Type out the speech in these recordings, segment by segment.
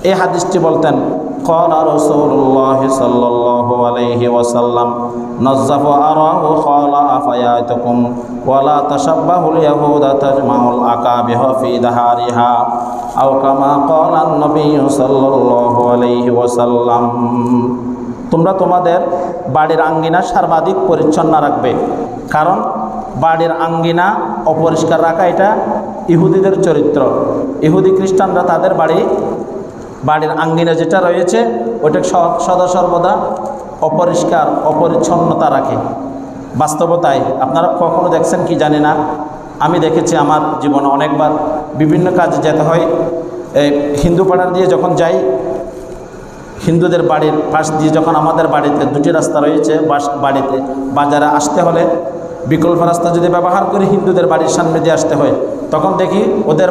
এই হাদিসটি বলতেন, ক্বালা রাসূলুল্লাহ সাল্লাল্লাহু আলাইহি ওয়াসাল্লাম নাযাফু আরাহু ক্বালা আফায়াতুকুম ওয়ালা তাশাব্বাহুল ইয়াহুদা তাজমাউল আকাবিহা ফি দাহারিহা আও কামা ক্বালা নবী সাল্লাল্লাহু আলাইহি ওয়াসাল্লাম। তোমরা তোমাদের বাড়ির আঙ্গিনা সর্বাধিক পরিচ্ছন্ন রাখবে, কারণ বাড়ির আঙ্গিনা অপরিষ্কার রাখা এটা ইহুদিদের চরিত্র। ইহুদি খ্রিস্টানরা তাদের বাড়ির আঙ্গিনা যেটা রয়েছে ওটা সদা সর্বদা অপরিষ্কার অপরিচ্ছন্নতা রাখে। বাস্তবতায় আপনারা কখনো দেখছেন কি জানি না, আমি দেখেছি আমার জীবনে অনেকবার বিভিন্ন কাজে যেতে হয়। হিন্দু পাড়ার দিয়ে যখন যাই, হিন্দুদের বাড়ির পাশ দিয়ে যখন আমাদের বাড়িতে দুটি রাস্তা রয়েছে, বাড়িতে বাজারে আসতে হলে বিকল্প রাস্তা যদি ব্যবহার করি হিন্দুদের বাড়ির সামনে দিয়ে আসতে হয়, তখন দেখি ওদের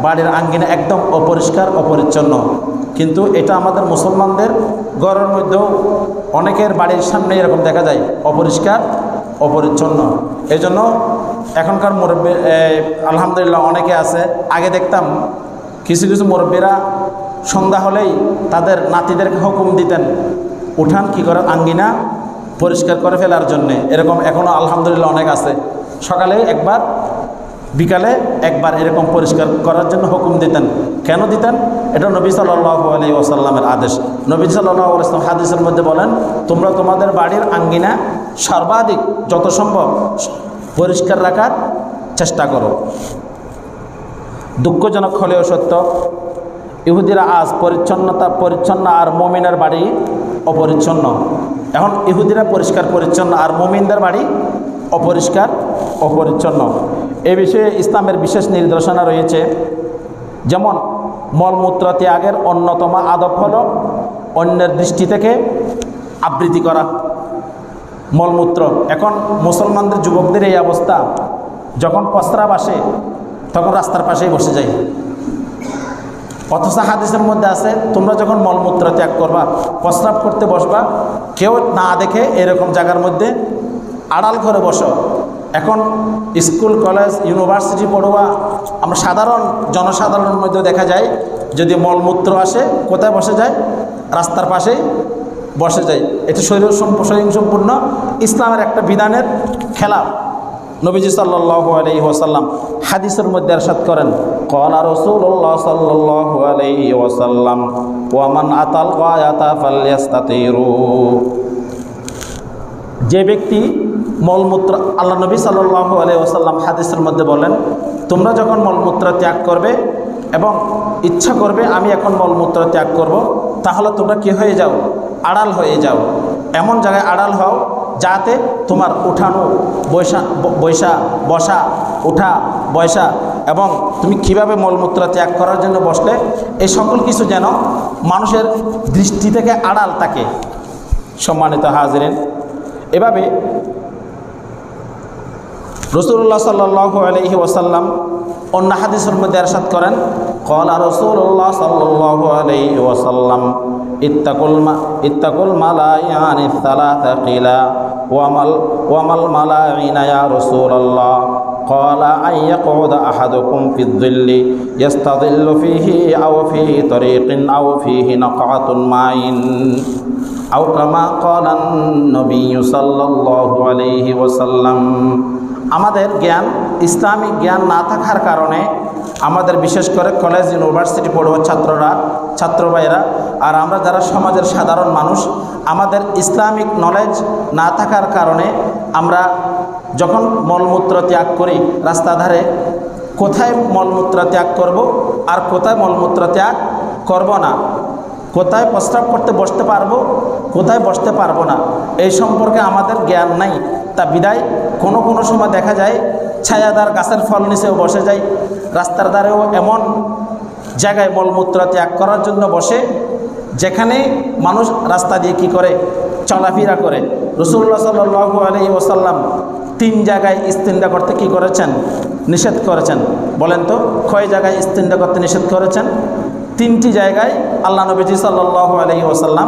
বাড়ির আঙ্গিনা একদম অপরিষ্কার অপরিচ্ছন্ন। কিন্তু এটা আমাদের মুসলমানদের ঘরের মধ্যেও অনেকের বাড়ির সামনে এরকম দেখা যায় অপরিষ্কার অপরিচ্ছন্ন। এই জন্য এখনকার মুরব্বী আলহামদুলিল্লাহ অনেকে আছে, আগে দেখতাম কিছু কিছু মুরব্বীরা সন্ধ্যা হলেই তাদের নাতিদেরকে হুকুম দিতেন উঠান কি করে আঙ্গিনা পরিষ্কার করে ফেলার জন্যে। এরকম এখনও আলহামদুলিল্লাহ অনেক আছে, সকালে একবার বিকালে একবার এরকম পরিষ্কার করার জন্য হুকুম দিতেন। কেন দিতেন? এটা নবী সাল্লাল্লাহু আলাইহি ওয়াসাল্লামের আদেশ। নবী সাল্লাল্লাহু আলাইহি ওয়াসাল্লাম হাদিসের মধ্যে বলেন, তোমরা তোমাদের বাড়ির আঙ্গিনা সর্বাধিক যত সম্ভব পরিষ্কার রাখার চেষ্টা করো। দুঃখজনক হলেও সত্য, ইহুদিরা আজ পরিচ্ছন্ন আর মুমিনের বাড়ি অপরিচ্ছন্ন। এখন ইহুদিরা পরিষ্কার পরিচ্ছন্ন আর মুমিনদের বাড়ি অপরিষ্কার অপরিচ্ছন্ন। এ বিষয়ে ইসলামের বিশেষ নির্দেশনা রয়েছে। যেমন মলমূত্র ত্যাগের অন্যতম আদব হলো অন্যের দৃষ্টি থেকে আবৃত্তি করা। মলমূত্র, এখন মুসলমানদের যুবকদের এই অবস্থা, যখন প্রস্রাব আসে তখন রাস্তার পাশেই বসে যায়। অথচ হাদিসের মধ্যে আছে তোমরা যখন মলমূত্র ত্যাগ করবা, প্রস্রাব করতে বসবা, কেউ না দেখে এরকম জায়গার মধ্যে আড়াল করে বসো। এখন স্কুল কলেজ ইউনিভার্সিটি পড়ুয়া আমরা জনসাধারণের মধ্যে দেখা যায় যদি মলমূত্র আসে কোথায় বসে যায়? রাস্তার পাশেই বসে যায়। এটা স্বয়ংসম্পূর্ণ ইসলামের একটা বিধানের খেলাফ। নবীজি সাল্লাল্লাহু আলাইহি ওয়াসাল্লাম হাদিসের মধ্যে ইরশাদ করেন, ক্বালা রাসূলুল্লাহ সাল্লাল্লাহু আলাইহি ওয়াসাল্লাম ওয়া মান আতাল গায়াতা ফালইস্তাতিরু। যে ব্যক্তি মলমূত্র, আল্লাহ নবী সাল্লাল্লাহু আলাইহি ওয়াসাল্লাম হাদিসের মধ্যে বলেন, তোমরা যখন মলমূত্র ত্যাগ করবে এবং ইচ্ছা করবে আমি এখন মলমূত্র ত্যাগ করব, তাহলে তোমরা কি হয়ে যাও? আড়াল হয়ে যাও। এমন জায়গায় আড়াল হও যাতে তোমার উঠানো বসা উঠা বসা এবং তুমি কিভাবে মলমূত্র ত্যাগ করার জন্য বসলে এই সকল কিছু যেন মানুষের দৃষ্টি থেকে আড়াল থাকে। সম্মানিত হাজিরিন, এভাবে রাসূলুল্লাহ সাল্লাল্লাহু আলাইহি ওয়াসাল্লাম অন্য হাদিসের মধ্যে ইরশাদ করেন, ক্বালা রাসূলুল্লাহ সাল্লাল্লাহু আলাইহি ওয়াসাল্লাম ইত্তাকুল মালায়ানি সালাসা কিলা ওয়া মাল মালাইনা ইয়া রাসূলুল্লাহ ক্বালা আইয়াকুদা আহাদুকুম ফিয-যিল্লি ইস্তাযিল্লু ফীহি আও ফী তরিকিন আও ফীহি নাকআতুন মাইন আও কামা ক্বালা নবী সাল্লাল্লাহু আলাইহি ওয়াসাল্লাম। আমাদের ইসলামিক জ্ঞান না থাকার কারণে আমাদের বিশেষ করে কলেজ ইউনিভার্সিটি পড়ুয়া ছাত্র ভাইয়েরা আর আমরা যারা সমাজের সাধারণ মানুষ, আমাদের ইসলামিক নলেজ না থাকার কারণে আমরা যখন মলমূত্র ত্যাগ করি রাস্তা ধারে, কোথায় মলমূত্র ত্যাগ করব আর কোথায় মলমূত্র ত্যাগ করব না, কোথায় প্রস্রাব করতে বসতে পারবো কোথায় বসতে পারবো না, এই সম্পর্কে আমাদের জ্ঞান নাই। তা বিদায় কোনো সময় দেখা যায় ছায়াদার গাছের ফল নিচেও বসে যায়, রাস্তার ধারেও এমন জায়গায় মলমূত্র ত্যাগ করার জন্য বসে যেখানে মানুষ রাস্তা দিয়ে কি করে চলাফেরা করে। রাসূলুল্লাহ সাল্লাল্লাহু আলাইহি ওয়াসাল্লাম 3 জায়গায় ইস্তিনজা করতে কি করেছেন? নিষেধ করেছেন। বলেন তো কয় জায়গায় ইস্তিনজা করতে নিষেধ করেছেন? তিনটি জায়গায় আল্লাহ নবীজি সাল্লাল্লাহু আলাইহি ওয়াসাল্লাম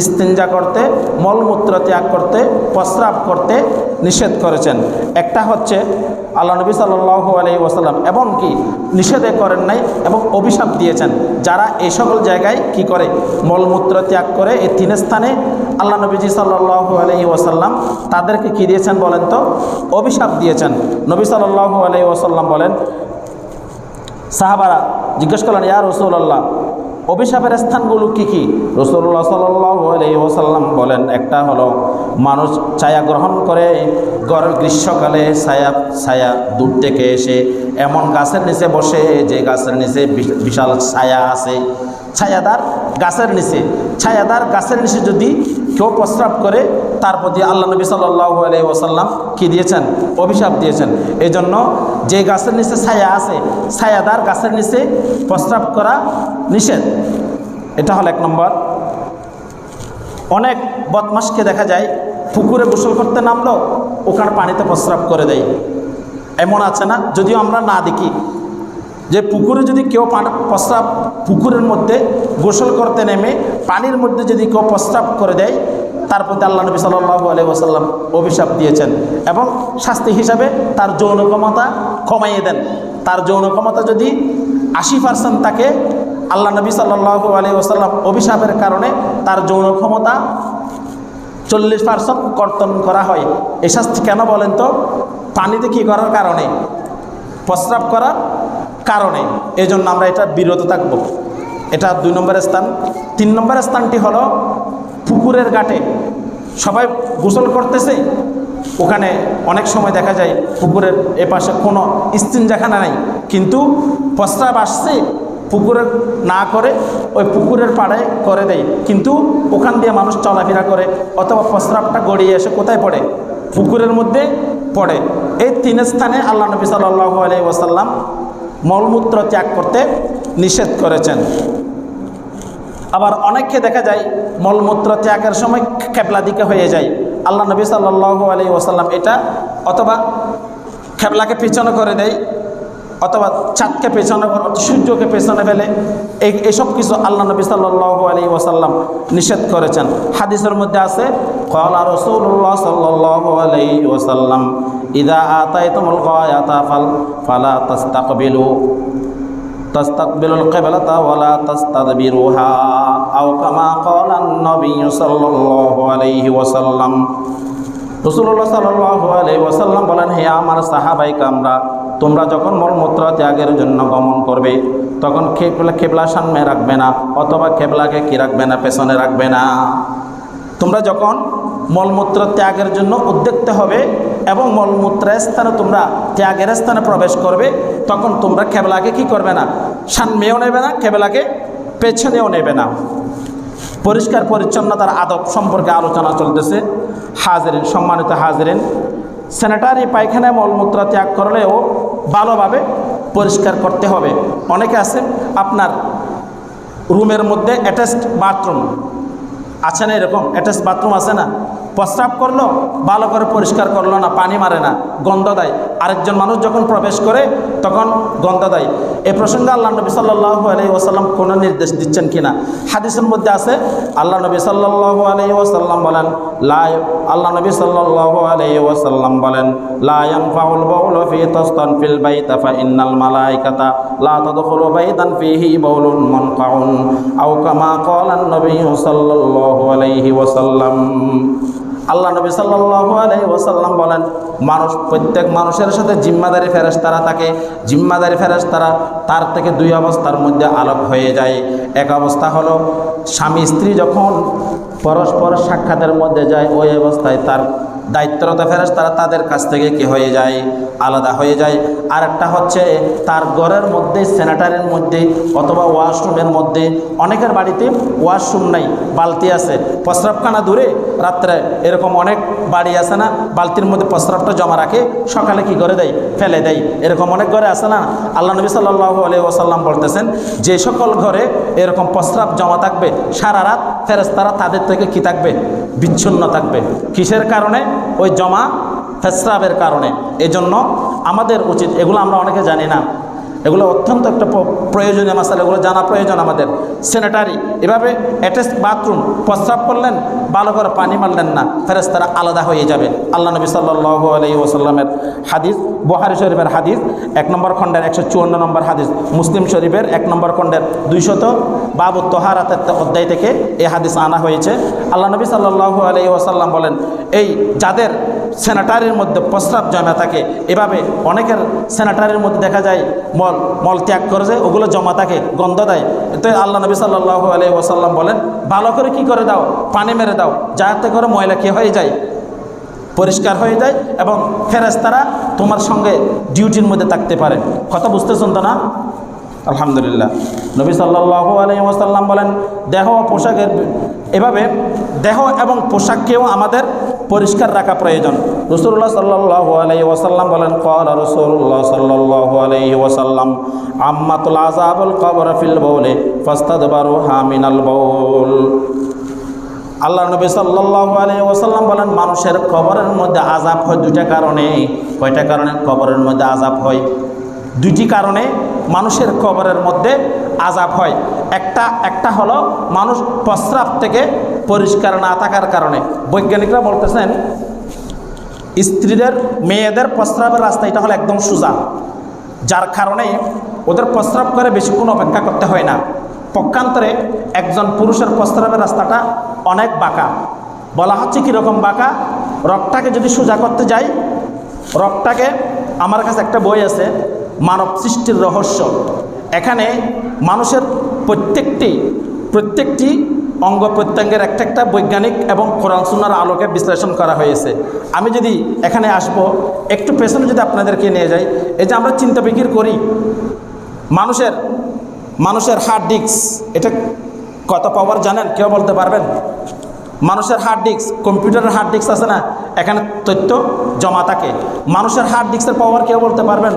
ইস্তিনজা করতে, মলমূত্র ত্যাগ করতে, প্রস্রাব করতে নিষেধ করেছেন। একটা হচ্ছে আল্লাহ নবী সাল্লাল্লাহু আলাইহি ওয়াসাল্লাম এমনকি নিষেধে করেন নাই এবং অভিশাপ দিয়েছেন যারা এই সকল জায়গায় কি করে, মলমূত্র ত্যাগ করে। এই তিন স্থানে আল্লাহ নবীজি সাল্লাল্লাহু আলাইহি ওয়াসাল্লাম তাদেরকে কি দিয়েছেন বলেন তো? অভিশাপ দিয়েছেন। নবী সাল্লাল্লাহু আলাইহি ওয়াসাল্লাম বলেন, সাহাবারা জিজ্ঞেস করলেন, ইয়া রাসূলুল্লাহ, অভিশাপের স্থানগুলো কি কি? রাসূলুল্লাহ সাল্লাল্লাহু আলাইহি ওয়াসাল্লাম বলেন, একটা হলো মানুষ ছায়া গ্রহণ করে, গ্রীষ্মকালে ছায়া দূর থেকে এসে এমন গাছের নিচে বসে যে গাছের নিচে বিশাল ছায়া আছে, ছায়াদার গাছের নিচে যদি কেউ প্রস্রাব করে তার প্রতি আল্লাহ নবী সাল্লাল্লাহু আলাইহি ওয়াসাল্লাম কি দিয়েছেন? অভিশাপ দিয়েছেন। এই জন্য যে গাছের নিচে ছায়া আছে, ছায়াদার গাছের নিচে প্রস্রাব করা নিষেধ। এটা হলো এক নম্বর। অনেক বদমাশকে দেখা যায় পুকুরে গোসল করতে নামলো, ওখানে পানিতে প্রস্রাব করে দেয়। এমন আছে না? যদিও আমরা না দেখি যে পুকুরে যদি কেউ প্রস্রাব, পুকুরের মধ্যে গোসল করতে নেমে পানির মধ্যে যদি কেউ প্রস্রাব করে দেয়, তার প্রতি আল্লাহ নবী সাল্লাল্লাহু আলাইহি ওয়াসাল্লাম অভিশাপ দিয়েছেন এবং শাস্তি হিসাবে তার যৌন ক্ষমতা কমাইয়ে দেন। তার যৌন ক্ষমতা যদি 80% থাকে, আল্লাহ নবী সাল্লাল্লাহু আলাইহি ওয়াসাল্লাম অভিশাপের কারণে তার যৌন ক্ষমতা 40% কর্তন করা হয়। এই শাস্তি কেন বলেন তো? পানিতে কি করার কারণে? প্রস্রাব করার কারণে। এই জন্য আমরা এটা বিরত থাকব। এটা 2 নম্বর স্থান। 3 নম্বর স্থানটি হলো পুকুরের ঘাটে সবাই গোসল করতেছে, ওখানে অনেক সময় দেখা যায় পুকুরের এপাশে কোনো ইস্তিনজাখানা নাই, কিন্তু প্রস্রাব আসছে, পুকুরে না করে ওই পুকুরের পাড়ে করে দেয়, কিন্তু ওখান দিয়ে মানুষ চলাফেরা করে, অথবা প্রস্রাবটা গড়িয়ে এসে কোথায় পড়ে? পুকুরের মধ্যে পড়ে। এই 3 স্থানে আল্লাহ নবী সাল্লাল্লাহু আলাইহি ওয়াসাল্লাম মলমূত্র ত্যাগ করতে নিষেধ করেছেন। আবার অনেককে দেখা যায় মলমূত্র ত্যাগের সময় কেবলা দিকে হয়ে যায়। আল্লাহ নবী সাল্লাল্লাহু আলাইহি ওয়াসাল্লাম এটা অথবা কেবলাকে পিছনে করে দেয়, অথবা চাঁদকে পেছনে, সূর্যকে পেছনে ফেলে। এইসব কিছু আল্লাহ নবী সাল্লাল্লাহু আলাইহি ওয়াসাল্লাম নিষেধ করেছেন। হাদিসের মধ্যে আছে, ক্বালা রাসূলুল্লাহ সাল্লাল্লাহু আলাইহি ওয়াসাল্লাম, ইযা আতাইতুমুল গায়াতা ফালা তাস্তাকবিলুল কিবলাতা ওয়ালা তাস্তাদবিরুহা, আও কামা ক্বালা an-নবী সাল্লাল্লাহু আলাইহি ওয়াসাল্লাম। রাসূলুল্লাহ সাল্লাল্লাহু আলাইহি ওয়াসাল্লাম বলেন, হে আমার সাহাবায়ে কামরা, তোমরা যখন মলমূত্র ত্যাগের জন্য গমন করবে তখন কেবলা সামনে রাখবে না, অথবা কেবলাকে কি রাখবে না? পেছনে রাখবে না। তোমরা যখন মলমূত্র ত্যাগের জন্য উদ্যুক্ত হবে এবং মলমূত্রের স্থানে তোমরা ত্যাগের স্থানে প্রবেশ করবে, তখন তোমরা কেবলাকে কি করবে না? সামনেও নেবে না, কেবলাকে পেছনেও নেবে না। পরিষ্কার পরিচ্ছন্নতার আদব সম্পর্কে আলোচনা চলতেছে। হাজিরিন, সম্মানিত হাজিরিন, স্যানিটারি পায়খানায় মলমূত্র ত্যাগ করলেও ভালোভাবে পরিষ্কার করতে হবে। অনেকে আছে আপনার রুমের মধ্যে অ্যাটাচড বাথরুম আছে না, এরকম অ্যাটাচ বাথরুম আছে না, প্রস্রাব করলো, ভালো করে পরিষ্কার করলো না, পানি মারে না, গন্ধ দেয়। আরেকজন মানুষ যখন প্রবেশ করে তখন গন্ধ দেয়। এই প্রসঙ্গে আল্লাহ নবী সাল্লাল্লাহু আলাইহি ওয়াসাল্লাম কোনো নির্দেশ দিচ্ছেন কিনা? হাদিসের মধ্যে আছে, আল্লাহ নবী সাল্লাল্লাহু আলাইহি ওয়াসাল্লাম বলেন, আল্লাহ নবী সাল্লাল্লাহু আলাইহি ওয়াসাল্লাম বলেন, লা ইয়ানফাউল বাউলু ফি তাস্তানফিল বাইতা ফা ইন্নাল মালাইকাতা লা তাদখুলু বাইতান ফিহি বাউলুন মুনকাউন, আও কামা ক্বালা an-নবী সাল্লাল্লাহু আলাইহি ওয়াসাল্লাম। আল্লাহ নবী সাল্লাল্লাহু আলাইহি ওয়াসাল্লাম বলেন, প্রত্যেক মানুষের সাথে জিম্মাদারি ফেরেশতারা থাকে। জিম্মাদারি ফেরেশতারা তার থেকে 2 অবস্থার মধ্যে আলোক হয়ে যায়। এক অবস্থা হলো স্বামী স্ত্রী যখন পরস্পর সাক্ষাতের মধ্যে যায়, ওই অবস্থায় তার দায়িত্বরত ফেরেশতারা তাদের কাছ থেকে কি হয়ে যায়? আলাদা হয়ে যায়। আরেকটা হচ্ছে তার ঘরের মধ্যে, স্যানিটারির মধ্যে অথবা ওয়াশরুমের মধ্যে, অনেকের বাড়িতে ওয়াশরুম নাই, বালতি আছে, প্রস্রাবখানা দূরে, রাত্রে এরকম অনেক বাড়ি আছে না, বালতির মধ্যে প্রস্রাবটা জমা রাখে, সকালে কি করে দেয়? ফেলে দেয়। এরকম অনেক ঘরে আছে না? আল্লাহ নবী সাল্লাল্লাহু আলাইহি ওয়াসাল্লাম বলতেছেন, যে সকল ঘরে এরকম প্রস্রাব জমা থাকবে, সারা রাত ফেরেশতারা তাদের থেকে কি থাকবে? বিচ্ছিন্ন থাকবে। কিসের কারণে? ওই জমা প্রস্রাবের কারণে। এজন্য আমাদের উচিত, এগুলো আমরা অনেকে জানি না, এগুলো অত্যন্ত একটা প্রয়োজনীয় মাসালা, এগুলো জানা প্রয়োজন আমাদের। স্যানিটারি, এভাবে অ্যাটাচ বাথরুম, প্রস্রাব করলেন, ভালো করে পানি মারলেন না, ফেরেশতারা আলাদা হয়ে যাবে। আল্লাহ নবী সাল্লাল্লাহু আলাইহি ওয়াসাল্লামের হাদিস, বুখারী শরীফের হাদিস 1 নম্বর খণ্ডের 154 নম্বর হাদিস, মুসলিম শরীফের 1 নম্বর খণ্ডের 200 বাবু তহারাতের অধ্যায় থেকে এই হাদিস আনা হয়েছে। আল্লাহ নবী সাল্লাল্লাহু আলাইহি ওয়াসাল্লাম বলেন, এই যাদের স্যানিটারির মধ্যে প্রস্রাব জমা থাকে, এভাবে অনেকের স্যানিটারির মধ্যে দেখা যায় মল ত্যাগ করে যায়, ওগুলো জমা থাকে, গন্ধ দেয়। তো আল্লাহ নবী সাল্লাল্লাহু আলাইহি ওয়াসাল্লাম বলেন, ভালো করে কি করে দাও, পানি মেরে দাও, যাতে করে ময়লা কি হয়ে যায়, পরিষ্কার হয়ে যায়, এবং ফেরেশতারা তোমার সঙ্গে ডিউটির মধ্যে থাকতে পারে। কথা বুঝতেছেন তো না? আলহামদুলিল্লাহ। নবী সাল্লাল্লাহু আলাইহি ওয়াসাল্লাম বলেন, দেহ ও পোশাকের, এভাবে দেহ এবং পোশাককেও আমাদের পরিষ্কার রাখা প্রয়োজন। রাসূলুল্লাহ সাল্লাল্লাহু আলাইহি ওয়াসাল্লাম বলেন, ক্বালা রাসূলুল্লাহ সাল্লাল্লাহু আলাইহি ওয়াসাল্লাম, আম্মাতুল আযাবুল কবর ফিল বাউলি ফাস্তাদবারুহা মিনাল বাউল। আল্লাহ নবী সাল্লাল্লাহু আলাইহি ওয়াসাল্লাম বলেন, মানুষের কবরের মধ্যে আযাব হয় দুইটা কারণে। কয়টা কারণে কবরের মধ্যে আযাব হয়? দুইটি কারণে মানুষের কবরের মধ্যে আযাব হয়। একটা হলো মানুষ প্রস্রাব থেকে পরিষ্কার না থাকার কারণে। বৈজ্ঞানিকরা বলতেছেন, স্ত্রীদের, মেয়েদের প্রস্রাবের রাস্তা এটা হলো একদম সোজা, যার কারণে ওদের প্রস্রাব করে বেশিক্ষণ অপেক্ষা করতে হয় না। পক্ষান্তরে একজন পুরুষের প্রস্রাবের রাস্তাটা অনেক বাঁকা। বলা হচ্ছে কীরকম বাঁকা? রগটাকে যদি সোজা করতে যাই, রগটাকে, আমার কাছে একটা বই আছে, মানব সৃষ্টির রহস্য। এখানে মানুষের প্রত্যেকটি অঙ্গ প্রত্যঙ্গের একটা বৈজ্ঞানিক এবং কোরআন সুন্নাহর আলোকে বিশ্লেষণ করা হয়েছে। আমি যদি এখানে আসব, একটু পেছনে যদি আপনাদেরকে নিয়ে যাই, এই যে আমরা চিন্তা বিক্রি করি, মানুষের হার্ড ডিস্ক, এটা কত পাওয়ার জানেন? কেউ বলতে পারবেন? মানুষের হার্ড ডিস্ক, কম্পিউটারের হার্ড ডিস্ক আছে না, এখানে তথ্য জমা থাকে। মানুষের হার্ড ডিস্কের পাওয়ার কেউ বলতে পারবেন?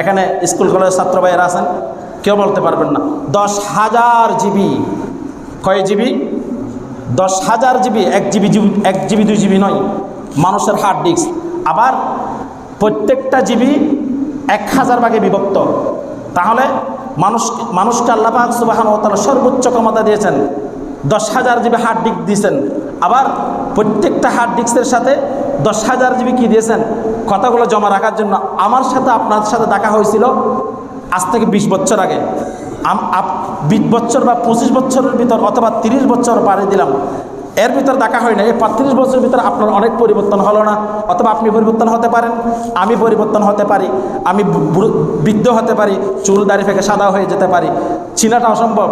এখানে স্কুল কলেজের ছাত্র ভাইয়েরা আছেন, কেউ বলতে পারবেন না। 10,000 জিবি। কয় জিবি? 10,000 জিবি। 1 জিবি 2 জিবি নয়, মানুষের হার্ড ডিস্ক। আবার প্রত্যেকটা জিবি 1000 ভাগে বিভক্ত। তাহলে মানুষকে আল্লাহ পাক সুবহানাহু ওয়া তাআলা সর্বোচ্চ ক্ষমতা দিয়েছেন, 10,000 জিবি হার্ড ডিস্ক দিয়েছেন। আবার প্রত্যেকটা হার্ড ডিস্কের সাথে 10,000 জিবি কি দিয়েছেন? কথাগুলো জমা রাখার জন্য। আমার সাথে আপনার সাথে দেখা হয়েছিল আজ থেকে 20 বছর আগে। 20 বছর বা 25 বছরের ভিতর, অথবা 30 বছর পাড়ি দিলাম, এর ভিতর দেখা হয় না। এই 35 বছরের ভিতরে আপনার অনেক পরিবর্তন হলো না? অথবা আপনি পরিবর্তন হতে পারেন, আমি পরিবর্তন হতে পারি, আমি বৃদ্ধ হতে পারি, চুল দাড়ি থেকে সাদা হয়ে যেতে পারি, চিনাটা অসম্ভব।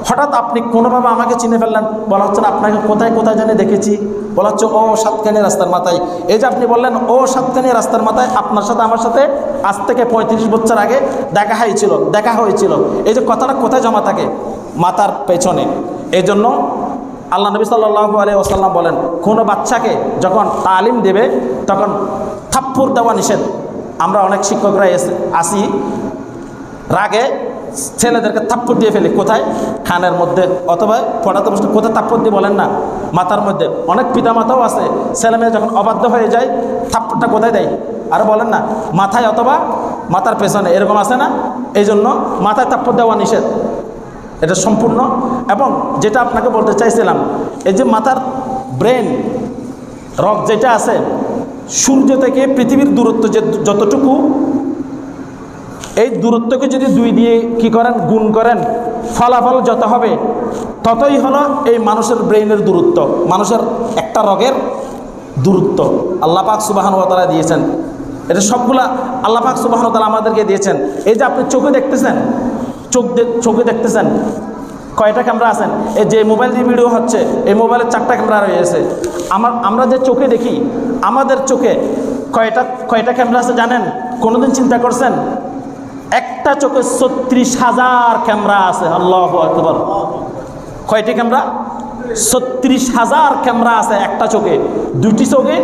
হঠাৎ আপনি কোনোভাবে আমাকে চিনে ফেললেন, বলা হচ্ছে না আপনাকে কোথায় কোথায় জানি দেখেছি, বলা হচ্ছে ও সাতকানি রাস্তার মাথায়। এই যে আপনি বললেন ও সাতকানি রাস্তার মাথায়, আপনার সাথে আমার সাথে আজ থেকে 35 বছর আগে দেখা হয়েছিল। এই যে কথাটা কোথায় জমা থাকে? মাথার পেছনে। এই জন্য আল্লাহ নবী সাল্লাল্লাহু আলাইহি ওয়াসাল্লাম বলেন, কোনো বাচ্চাকে যখন তালিম দেবে তখন থাপ্পড় দেওয়া নিষেধ। আমরা অনেক শিক্ষকরা আসি, রাগে ছেলেদেরকে থাপ্পড় দিয়ে ফেলি। কোথায়? কানের মধ্যে, অথবা পড়াতে বসতে কোথায় থাপ্পড় দিয়ে বলেন না? মাথার মধ্যে। অনেক পিতামাতাও আছে, ছেলে মেয়ে যখন অবাধ্য হয়ে যায় থাপ্পড়টা কোথায় দেয়? আর বলেন না, মাথায় অথবা মাথার পেছনে, এরকম আছে না? এই জন্য মাথায় থাপ্পড় দেওয়া নিষেধ, এটা সম্পূর্ণ। এবং যেটা আপনাকে বলতে চাইছিলাম, এই যে মাথার ব্রেন রগ যেটা আছে, সূর্য থেকে পৃথিবীর দূরত্ব যে যতটুকু, এই দূরত্বকে যদি 2 দিয়ে কি করেন, গুণ করেন, ফলাফল যত হবে ততই হলো এই মানুষের ব্রেইনের দূরত্ব, মানুষের একটা রগের দূরত্ব আল্লাহ পাক সুবহানাহু ওয়া তাআলা দিয়েছেন। এটা সবগুলা আল্লাহ পাক সুবহানাহু ওয়া তাআলা আমাদেরকে দিয়েছেন। এই যে আপনি চোখে দেখতেছেন, চোখে দেখতেছেন, কয়টা ক্যামেরা আছেন? এই যে মোবাইল দিয়ে ভিডিও হচ্ছে, এই মোবাইলের 4টা ক্যামেরা রয়েছে। আমরা যে চোখে দেখি, আমাদের চোখে কয়টা ক্যামেরা আছে জানেন? কোনোদিন চিন্তা করছেন? একটা চোখে 36,000 ক্যামেরা আছে। আল্লাহু আকবার। কয়টি ক্যামেরা? 36,000 ক্যামেরা আছে একটা চোখে। 2টি চোখে,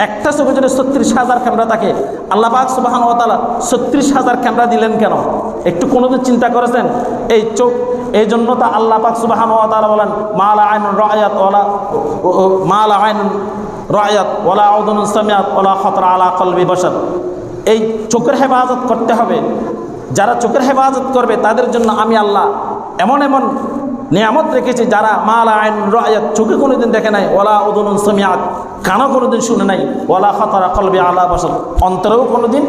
একটা চোখে যদি 36,000 ক্যামেরা থাকে, আল্লাহ পাক সুবহানাহু ওয়া তাআলা 36,000 ক্যামেরা দিলেন কেন? একটু কোনোদিন চিন্তা করেছেন? এই চোখ, এই জন্য তা আল্লাহ পাক সুবহানাহু ওয়া তাআলা বলেন, মা লা আইনুন রাআয়াত ওয়ালা উযুনুন সামিআত ওয়ালা খাতারা আলা কলবি বাশার। এই চোখের হেফাজত করতে হবে। যারা চোখের হেফাজত করবে তাদের জন্য আমি আল্লাহ এমন এমন নিয়ামত রেখেছি যারা মালা আইন রায়াত, চোখে কোনোদিন দেখে নাই, ওয়ালা উদুনুন সামিআত, কানও কোনোদিন শুনে নাই, ওয়ালা খাতারা কলবি আলা বাশার, অন্তরেও কোনোদিন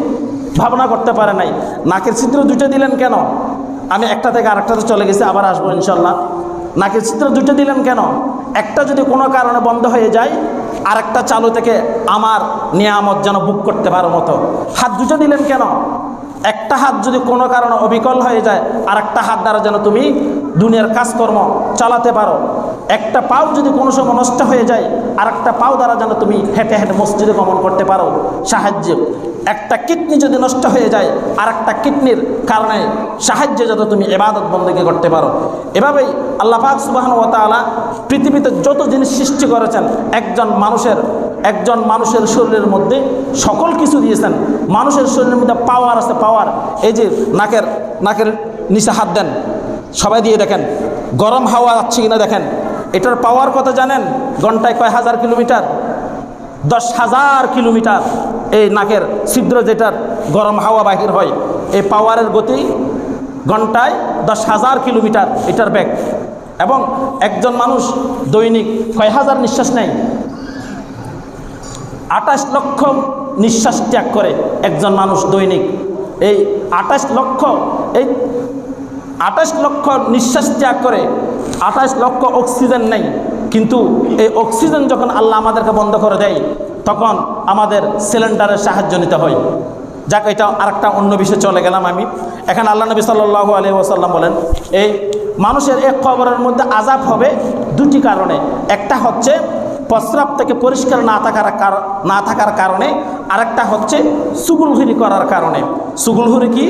ভাবনা করতে পারে নাই। নাকের ছিদ্র দুটো দিলেন কেন? আমি একটা থেকে আরেকটাতে চলে গেছি, আবার আসবো ইনশাল্লাহ। নাকের ছিদ্র দুটো দিলেন কেন? একটা যদি কোনো কারণে বন্ধ হয়ে যায়, আরেকটা চালু থেকে আমার নিয়ামত যেন বুক করতে পারো মতো। হাত দুটো দিলেন কেন? একটা হাত যদি কোনো কারণে অবিকল হয়ে যায়, আর একটা হাত দ্বারা যেন তুমি দুনিয়ার কাজকর্ম চালাতে পারো। একটা পাও যদি কোনো সময় নষ্ট হয়ে যায়, আর একটা পাও দ্বারা যেন তুমি হেঁটে হেঁটে মসজিদে গমন করতে পারো সাহায্য। একটা কিডনি যদি নষ্ট হয়ে যায়, আর একটা কিডনির কারণে সাহায্যে যাতে তুমি ইবাদত বন্দেগী করতে পারো। এভাবেই আল্লাহ পাক সুবহানাহু ওয়া তাআলা পৃথিবীতে যত জিনিস সৃষ্টি করেছেন, একজন মানুষের শরীরের মধ্যে সকল কিছু দিয়েছেন। মানুষের শরীরের মধ্যে পাওয়ার আছে, পাওয়ার। এই যে নাকের নিচে হাত দেন, সবাই দিয়ে দেখেন গরম হাওয়া যাচ্ছে কিনা দেখেন। এটার পাওয়ার কত জানেন? ঘন্টায় কয় হাজার কিলোমিটার? 10,000 কিলোমিটার। এই নাকের ছিদ্র যেটার গরম হাওয়া বাহির হয়, এই পাওয়ারের গতি ঘন্টায় 10,000 কিলোমিটার এটার বেগ। এবং একজন মানুষ দৈনিক কয় হাজার নিঃশ্বাস নেয়? 28 লক্ষ নিঃশ্বাস ত্যাগ করে একজন মানুষ দৈনিক। এই 28 লক্ষ নিঃশ্বাস ত্যাগ করে, 28 লক্ষ অক্সিজেন নেই। কিন্তু এই অক্সিজেন যখন আল্লাহ আমাদেরকে বন্ধ করে দেয়, তখন আমাদের সিলিন্ডারের সাহায্য নিতে হয়। যাক, এটা আরেকটা অন্য বিষয়ে চলে গেলাম আমি। এখানে আল্লাহ নবী সাল্লাল্লাহু আলাইহি ওয়াসাল্লাম বলেন, এই মানুষের এক কবরের মধ্যে আযাব হবে দুটি কারণে। একটা হচ্ছে প্রস্রাব থেকে পরিষ্কার না থাকার কারণে, আরেকটা হচ্ছে চুগলখুরি করার কারণে। চুগলখুরি কি?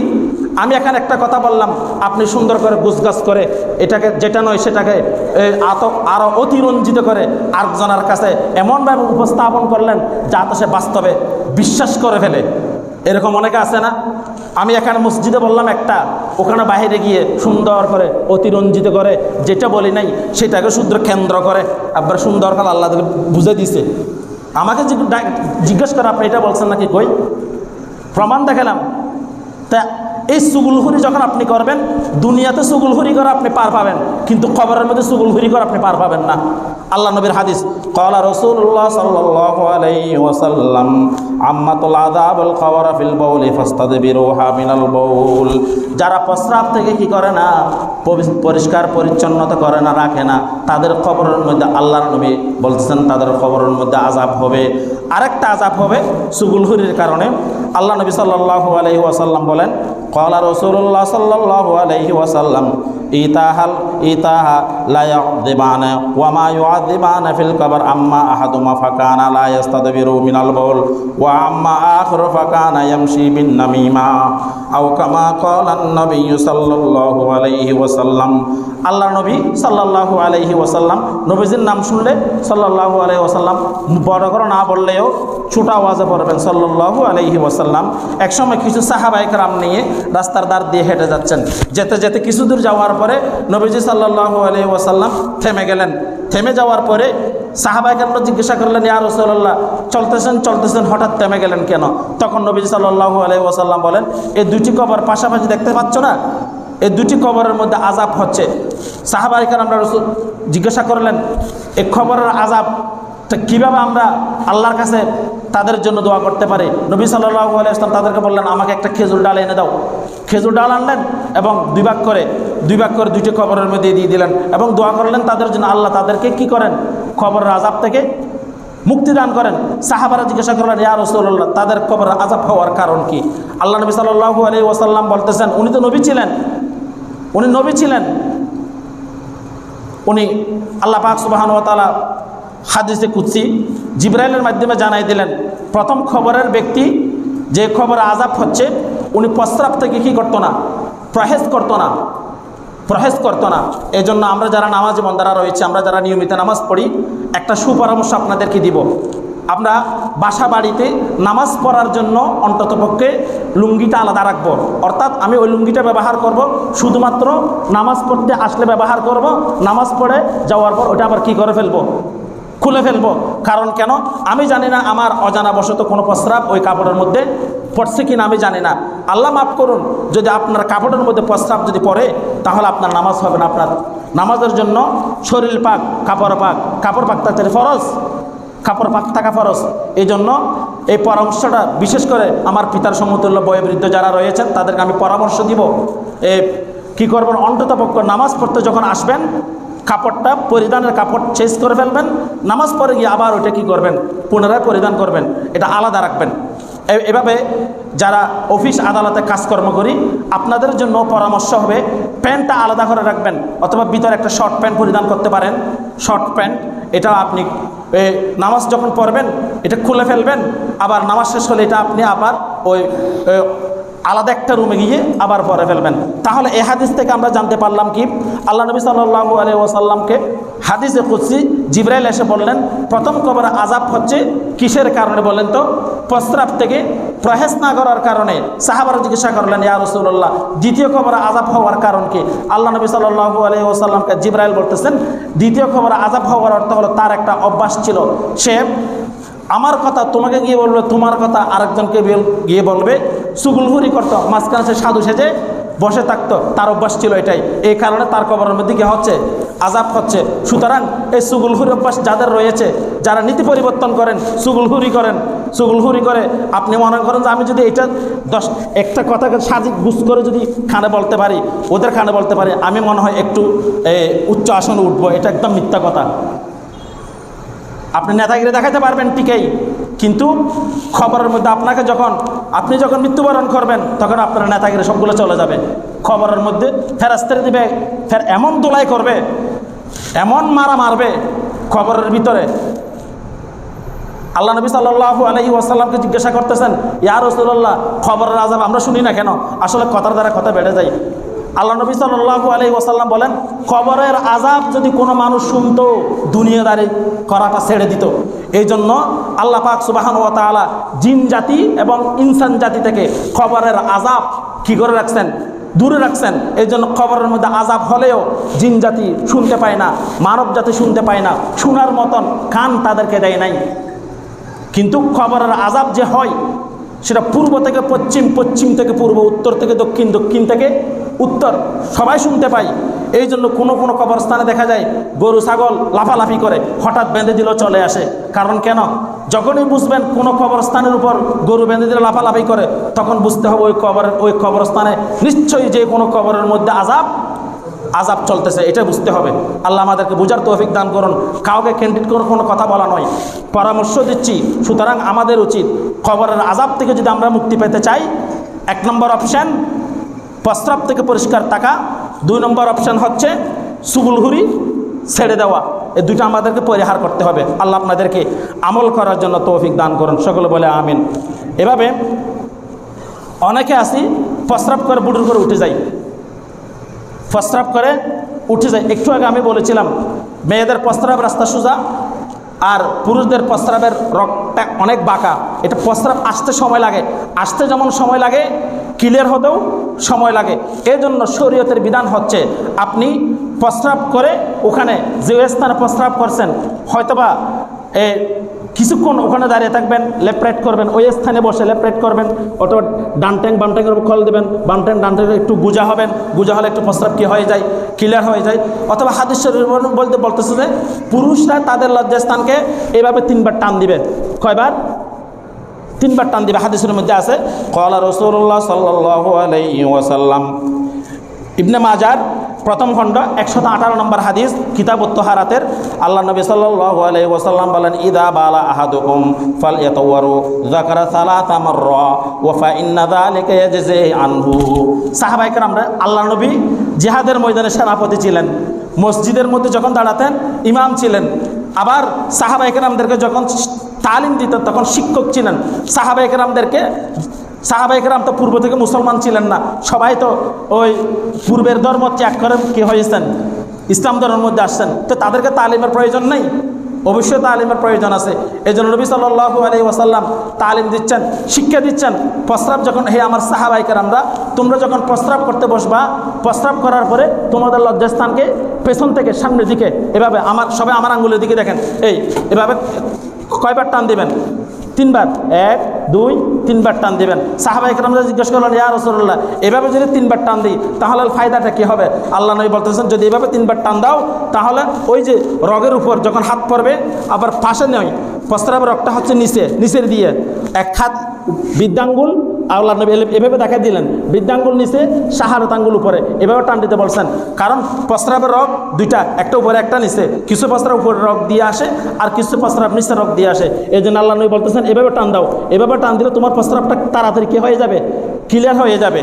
আমি এখানে একটা কথা বললাম, আপনি সুন্দর করে গুছগাছ করে এটাকে যেটা নয় সেটাকে আরও অতিরঞ্জিত করে আরেকজনের কাছে এমনভাবে উপস্থাপন করলেন যাতে সে বাস্তবে বিশ্বাস করে ফেলে। এরকম অনেকে আছে না? আমি এখানে মসজিদে বললাম একটা, ওখানে বাইরে গিয়ে সুন্দর করে অতিরঞ্জিত করে যেটা বলি নাই সেটাকে শুদ্ধ কেন্দ্র করে আবার সুন্দর করে আল্লাহ বুঝে দিছে। আমাকে জিজ্ঞেস করে আপনি এটা বলছেন নাকি? কই প্রমাণ দেখালাম। তা এই চুগলখুরি যখন আপনি করবেন, দুনিয়াতে চুগলখুরি করে আপনি পার পাবেন, কিন্তু কবরের মধ্যে চুগলখুরি করে আপনি পার পাবেন না। আল্লাহ নবীর হাদিস, ক্বালা রাসূলুল্লাহ সাল্লাল্লাহু আলাইহি ওয়াসাল্লাম আম্মাতুল আযাবুল কবর ফিল বাউলি ফাস্তাদবিরুহা মিনাল বাউল। যারা প্রস্রাব থেকে কি করে না, পরিষ্কার পরিচ্ছন্নতা করে না, রাখে না, তাদের কবরের মধ্যে আল্লাহর নবী বলতেছেন তাদের কবরের মধ্যে আযাব হবে। আরেকটা আযাব হবে চুগলখুরির কারণে। আল্লাহ নবী সাল্লাল্লাহু আলাইহি ওয়াসাল্লাম বলেন, ক্বালা রাসূলুল্লাহ সাল্লাল্লাহু আলাইহি ওয়াসাল্লাম ইতাহা লা ইয়াযিবানা ওয়া মা ইউযিবানা ফিল কবর আম্মা আহাদুমা ফাকানা লা ইস্তাদবিরু মিনাল বাউল ওয়া আম্মা আখিরু ফাকানা ইয়ামশি বিন নামিমা আও কামা ক্বালা an-নবী সাল্লাল্লাহু আলাইহি ওয়াসাল্লাম। আল্লাহ নবী সাল্লাল্লাহু আলাইহি ওয়াসাল্লাম, নবীজির নাম শুনলে সাল্লাল্লাহু আলাইহি ওয়াসাল্লাম বড় করে না বললেও ছোট আওয়াজে পড়বেন সাল্লাল্লাহু আলাইহি ওয়াসাল্লাম। একসময় কিছু সাহাবায়ে কেরাম নিয়ে রাস্তার ধার দিয়ে হেঁটে যাচ্ছেন। যেতে যেতে কিছু দূর যাওয়ার পরে নবীজি সাল্লাল্লাহু আলাইহি ওয়াসাল্লাম থেমে গেলেন। থেমে যাওয়ার পরে সাহাবায়ে কেরামরা জিজ্ঞাসা করলেন, ইয়া রাসূলুল্লাহ, চলতেছেন হঠাৎ থেমে গেলেন কেন? তখন নবীজি সাল্লাল্লাহু আলাইহি ওয়াসাল্লাম বলেন, এই দুটি কবর পাশাপাশি দেখতে পাচ্ছ না? এই দুটি কবরের মধ্যে আযাব হচ্ছে। সাহাবায়ে কেরামরা রাসূল জিজ্ঞাসা করলেন, এই কবরের আযাবটা কীভাবে আমরা আল্লাহর কাছে তাদের জন্য দোয়া করতে পারি? নবী সাল্লাল্লাহু আলাইহি ওয়াসাল্লাম তাদেরকে বললেন, আমাকে একটা খেজুর ডাল এনে দাও। খেজুর ডাল আনলেন এবং দুই ভাগ করে দুইটি কবরের মধ্যে দিয়ে দিলেন এবং দোয়া করলেন তাদের জন্য, আল্লাহ তাদেরকে কি করেন? কবরের আযাব থেকে মুক্তি দান করেন। সাহাবারা জিজ্ঞাসা করলেন, ইয়া রাসূলুল্লাহ, তাদের কবরের আযাব হওয়ার কারণ কি? আল্লাহ নবী সাল্লাল্লাহু আলাইহি ওয়াসাল্লাম বলতেছেন, উনি তো নবী ছিলেন, উনি আল্লাহ পাক সুবহানাহু ওয়া তাআলা হাদিসে কুদসি জিবরাইলের মাধ্যমে জানাই দিলেন, প্রথম খবরের ব্যক্তি যে খবর আযাব হচ্ছে, উনি প্রস্রাব থেকে কি করতো না? পরহেজ করতো না। এই জন্য আমরা যারা নামাজি বন্দারা রয়েছে, আমরা যারা নিয়মিত নামাজ পড়ি, একটা সুপরামর্শ আপনাদেরকে দিব। আমরা বাসা বাড়িতে নামাজ পড়ার জন্য অন্ততপক্ষে লুঙ্গিটা আলাদা রাখবো। অর্থাৎ আমি ওই লুঙ্গিটা ব্যবহার করব শুধুমাত্র নামাজ পড়তে আসলে ব্যবহার করব, নামাজ পড়ে যাওয়ার পর ওটা আবার কি করে ফেলবো? খুলে ফেলবো। কারণ কেন? আমি জানি না আমার অজানা বশত কোনো প্রস্রাব ওই কাপড়ের মধ্যে পড়ছে কিনা আমি জানি না, আল্লাহ মাফ করুন, যদি আপনার কাপড়ের মধ্যে প্রস্রাব যদি পড়ে তাহলে আপনার নামাজ হবে না। আপনার নামাজের জন্য শরীর পাক, কাপড় পাক থাকতে ফরজ, কাপড় পাক থাকা ফরজ। এই জন্য এই পরামর্শটা বিশেষ করে আমার পিতার সমতুল্য বয়োবৃদ্ধ যারা রয়েছেন তাদেরকে আমি পরামর্শ দিব, কি করবেন, অন্ততপক্ষ নামাজ পড়তে যখন আসবেন কাপড়টা, পরিধানের কাপড় চেঞ্জ করে ফেলবেন, নামাজ পড়ে গিয়ে আবার ওইটা কী করবেন, পুনরায় পরিধান করবেন, এটা আলাদা রাখবেন। এভাবে যারা অফিস আদালতে কাজকর্ম করি আপনাদের জন্য পরামর্শ হবে প্যান্টটা আলাদা করে রাখবেন, অথবা ভিতরে একটা শর্ট প্যান্ট পরিধান করতে পারেন, শর্ট প্যান্ট। এটা আপনি নামাজ যখন পড়বেন এটা খুলে ফেলবেন, আবার নামাজ শেষ হলে এটা আপনি আবার ওই আলাদা একটা রুমে গিয়ে আবার পরে ফেলবেন। তাহলে এই হাদিস থেকে আমরা জানতে পারলাম কি, আল্লাহ নবী সাল্লাল্লাহু আলাইহি ওয়াসাল্লামকে হাদিসে কুদসি জিবরাইল এসে বললেন প্রথম কবরে আযাব হচ্ছে কিসের কারণে বলেন তো? প্রস্রাব থেকে প্রহেজ না করার কারণে। সাহাবারা জিজ্ঞাসা করলেন, ইয়া রাসূলুল্লাহ, দ্বিতীয় কবরে আযাব হওয়ার কারণ কি? আল্লাহ নবী সাল্লাল্লাহু আলাইহি ওয়াসাল্লামকে জিবরাইল বলতেছেন দ্বিতীয় কবরে আযাব হওয়ার অর্থ হলো তার একটা অভ্যাস ছিল, সে আমার কথা তোমাকে গিয়ে বলবে, তোমার কথা আরেকজনকে গিয়ে বলবে, চুগলখুরি করতো, মাঝখানে সে সাধু সেজে বসে থাকতো, তার অভ্যাস ছিল এটাই। এই কারণে তার কবরের মধ্যে কি হচ্ছে, আযাব হচ্ছে। সুতরাং এই চুগলখুরি অভ্যাস যাদের রয়েছে, যারা নীতি পরিবর্তন করেন, চুগলখুরি করে আপনি মনে করেন যে আমি যদি এটা একটা কথাকে সাজি গুছ করে যদি খানে বলতে পারি, ওদের খানে বলতে পারি, আমি মনে হয় একটু উচ্চ আসনে উঠবো, এটা একদম মিথ্যা কথা। আপনি নেতাগিরি দেখাতে পারবেন ঠিকই, কিন্তু খবরের মধ্যে আপনি যখন মৃত্যুবরণ করবেন তখন আপনার নেতাগিরি সবগুলো চলে যাবে। খবরের মধ্যে ফেরেশতারা দিবে, ফের এমন দোলাই করবে, এমন মারা মারবে খবরের ভিতরে। আল্লাহ নবী সাল্লাল্লাহু আলাইহি ওয়াসাল্লামকে জিজ্ঞাসা করতেছেন, ইয়া রাসূলুল্লাহ, খবরের আযাব আমরা শুনি না কেন? আসলে কথার দ্বারা কথা বেড়ে যায়। আল্লাহ নবী সাল্লাল্লাহু আলাইহি ওয়াসাল্লাম বলেন, খবরের আযাব যদি কোনো মানুষ শুনতো দুনিয়াদারি করাটা ছেড়ে দিত। এই জন্য আল্লাহ পাক সুবহানাহু ওয়া তাআলা জিন জাতি এবং ইনসান জাতি থেকে খবরের আযাব কি করে রাখছেন, দূরে রাখছেন। এই জন্য খবরের মধ্যে আযাব হলেও জিন জাতি শুনতে পায় না, মানব জাতি শুনতে পায় না, শোনার মতন কান তাদেরকে দেয় নাই। কিন্তু খবরের আযাব যে হয় সেটা পূর্ব থেকে পশ্চিম, পশ্চিম থেকে পূর্ব, উত্তর থেকে দক্ষিণ, দক্ষিণ থেকে উত্তর, সবাই শুনতে পাই। এই জন্য কোনো কোনো কবরস্থানে দেখা যায় গরু ছাগল লাফালাফি করে, হঠাৎ বেঁধে দিলেও চলে আসে। কারণ কেন? যখনই বুঝবেন কোনো কবরস্থানের উপর গরু বেঁধে দিলে লাফালাফি করে, তখন বুঝতে হবে ওই কবরস্থানে নিশ্চয়ই যে কোনো কবরের মধ্যে আযাব চলতেছে, এটা বুঝতে হবে। আল্লাহ আমাদেরকে বুঝার তৌফিক দান করুন। কাউকে ক্যান্ডিড করে কোনো কথা বলা নয়, পরামর্শ দিচ্ছি। সুতরাং আমাদের উচিত কবরের আযাব থেকে যদি আমরা মুক্তি পেতে চাই, 1 নম্বর অপশান প্রস্রাব থেকে পরিষ্কার থাকা, 2 নম্বর অপশান হচ্ছে চুগলখুরি ছেড়ে দেওয়া। এই দুটো আমাদেরকে পরিহার করতে হবে। আল্লাহ আপনাদেরকে আমল করার জন্য তৌফিক দান করুন, সকলে বলে আমিন। এভাবে অনেকে আসি প্রস্রাব করে বুড়ুর করে উঠে যায়, একটু আগে আমি বলেছিলাম মেয়েদের প্রস্রাব রাস্তা সোজা আর পুরুষদের প্রস্রাবের রকটা অনেক বাঁকা। এটা প্রস্রাব আসতে সময় লাগে, আসতে যেমন সময় লাগে ক্লিয়ার হতেও সময় লাগে। এই জন্য শরীয়তের বিধান হচ্ছে আপনি প্রস্রাব করে ওখানে যে স্থানে প্রস্রাব করছেন হয়তোবা কিছুক্ষণ ওখানে দাঁড়িয়ে থাকবেন, লেফট রাইট করবেন, ওই স্থানে বসে লেফট রাইট করবেন, অথবা ডান ট্যাঙ্কের উপর খল দেবেন, ডান ট্যাঙ্ক একটু গুজা হবেন, গুজা হলে একটু প্রস্রাব কি হয়ে যায়, ক্লিয়ার হয়ে যায়। অথবা হাদিস শরীফ বলতেছে যে পুরুষরা তাদের লজ্জাস্থানকে এভাবে 3 বার টান দিবে। কয়বার? 3 বার টান দিবে। হাদিসের মধ্যে আছে ক্বালা রাসূলুল্লাহ সাল্লাল্লাহু আলাইহি ওয়াসাল্লাম, ইবনে মাজার প্রথম খণ্ড 118 নম্বর হাদিস, কিতাবুত তাহারাতের। আল্লাহ নবী সাল্লাল্লাহু আলাইহি ওয়াসাল্লাম বলেন, ইদা বালা আহাদুকুম ফালইয়াতাওয়ারু যাকারা সালাতা মাররা ওয়া ফা ইন্না যালিকা ইয়াজজি আনহু। সাহাবায়ে কেরামরা, আল্লাহ নবী জিহাদের ময়দানে সেনাপতি ছিলেন, মসজিদের মধ্যে যখন দাঁড়াতেন ইমাম ছিলেন, আবার সাহাবায়ে কেরামদেরকে যখন তালিম দিতেন তখন শিক্ষক ছিলেন। সাহাবায়ে কেরাম তো পূর্ব থেকে মুসলমান ছিলেন না, সবাই তো ওই পূর্বের ধর্ম ত্যাগ করে কি হয়েছেন, ইসলাম ধর্মের মধ্যে আসছেন। তো তাদেরকে তালিমের প্রয়োজন নেই? অবশ্যই তালিমের প্রয়োজন আছে। এই জন্য নবী সাল্লাল্লাহু আলাইহি ওয়াসাল্লাম তালিম দিচ্ছেন, শিক্ষা দিচ্ছেন। প্রস্রাব যখন, হে আমার সাহাবায়ে কেরামরা, তোমরা যখন প্রস্রাব করতে বসবা, প্রস্রাব করার পরে তোমাদের লজ্জাস্থানকে পেছন থেকে সামনের দিকে এভাবে সবাই আমার আঙ্গুলের দিকে দেখেন, এভাবে কয়বার টান দিবেন? 3 বার। 1, 2, 3 বার টান দিবেন। সাহাবায়ে কেরামরা জিজ্ঞেস করলেন, ইয়া রাসূলুল্লাহ, এভাবে যদি 3 বার টান দিই তাহলে ফায়দাটা কি হবে? আল্লাহ নবী বলতেছেন, যদি এভাবে 3 বার টান দাও তাহলে ওই যে রগের উপর যখন হাত পড়বে, আবার পাশে নয়, প্রস্রাবের রগটা হচ্ছে নিচের দিয়ে, এক হাত বৃদ্ধাঙ্গুল, আল্লাহ নবী এভাবে দেখা দিলেন, বৃদ্ধাঙ্গুল নিচে, শাহাদাত আঙ্গুল উপরে, এভাবে টান দিতে বলছেন। কারণ প্রস্রাবের রগ দুইটা, একটা উপরে একটা নিচে, কিছু প্রস্রাব উপরে রগ দিয়ে আসে আর কিছু প্রস্রাব নিচে রগ দিয়ে আসে। এই জন্য আল্লাহ নবী বলতেছেন এভাবে টান দাও, এভাবে টান দিলে তোমার প্রস্রাবটা তাড়াতাড়ি কী হয়ে যাবে? ক্লিয়ার হয়ে যাবে।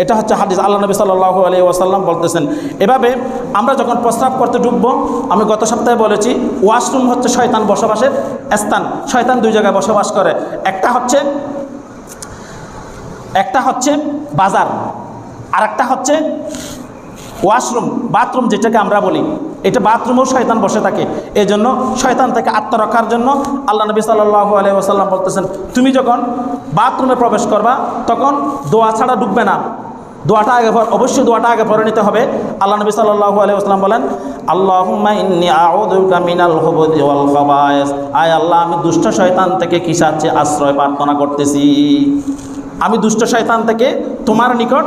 এটা হচ্ছে হাদিস, আল্লাহ নবী সাল্লাল্লাহু আলাইহি ওয়াসাল্লাম বলতেছেন। এভাবে আমরা যখন প্রস্রাব করতে ঢুকবো, আমি গত সপ্তাহে বলেছি ওয়াশরুম হচ্ছে শয়তান বসবাসের স্থান। শয়তান 2 জায়গায় বসবাস করে, একটা হচ্ছে বাজার, আর একটা হচ্ছে ওয়াশরুম, বাথরুম যেটাকে আমরা বলি। এটা বাথরুমেও শয়তান বসে থাকে। এই জন্য শয়তান থেকে আত্মরক্ষার জন্য আল্লাহ নবী সাল্লাল্লাহু আলাইহি ওয়াসাল্লাম বলতেছেন, তুমি যখন বাথরুমে প্রবেশ করবা তখন দোয়া ছাড়া ঢুকবে না, অবশ্যই দোয়াটা আগে পড়ে নিতে হবে। আল্লাহ নবী সাল্লাল্লাহু আলাইহি ওয়াসাল্লাম বলেন, আল্লাহুম্মা ইন্নী আউযু বিকা মিনাল খুবুথি ওয়াল খাবায়েস, আয় আল্লাহ, আমি দুষ্ট শয়তান থেকে কি সাথে আশ্রয় প্রার্থনা করতেছি, আমি দুষ্ট শয়তান থেকে তোমার নিকট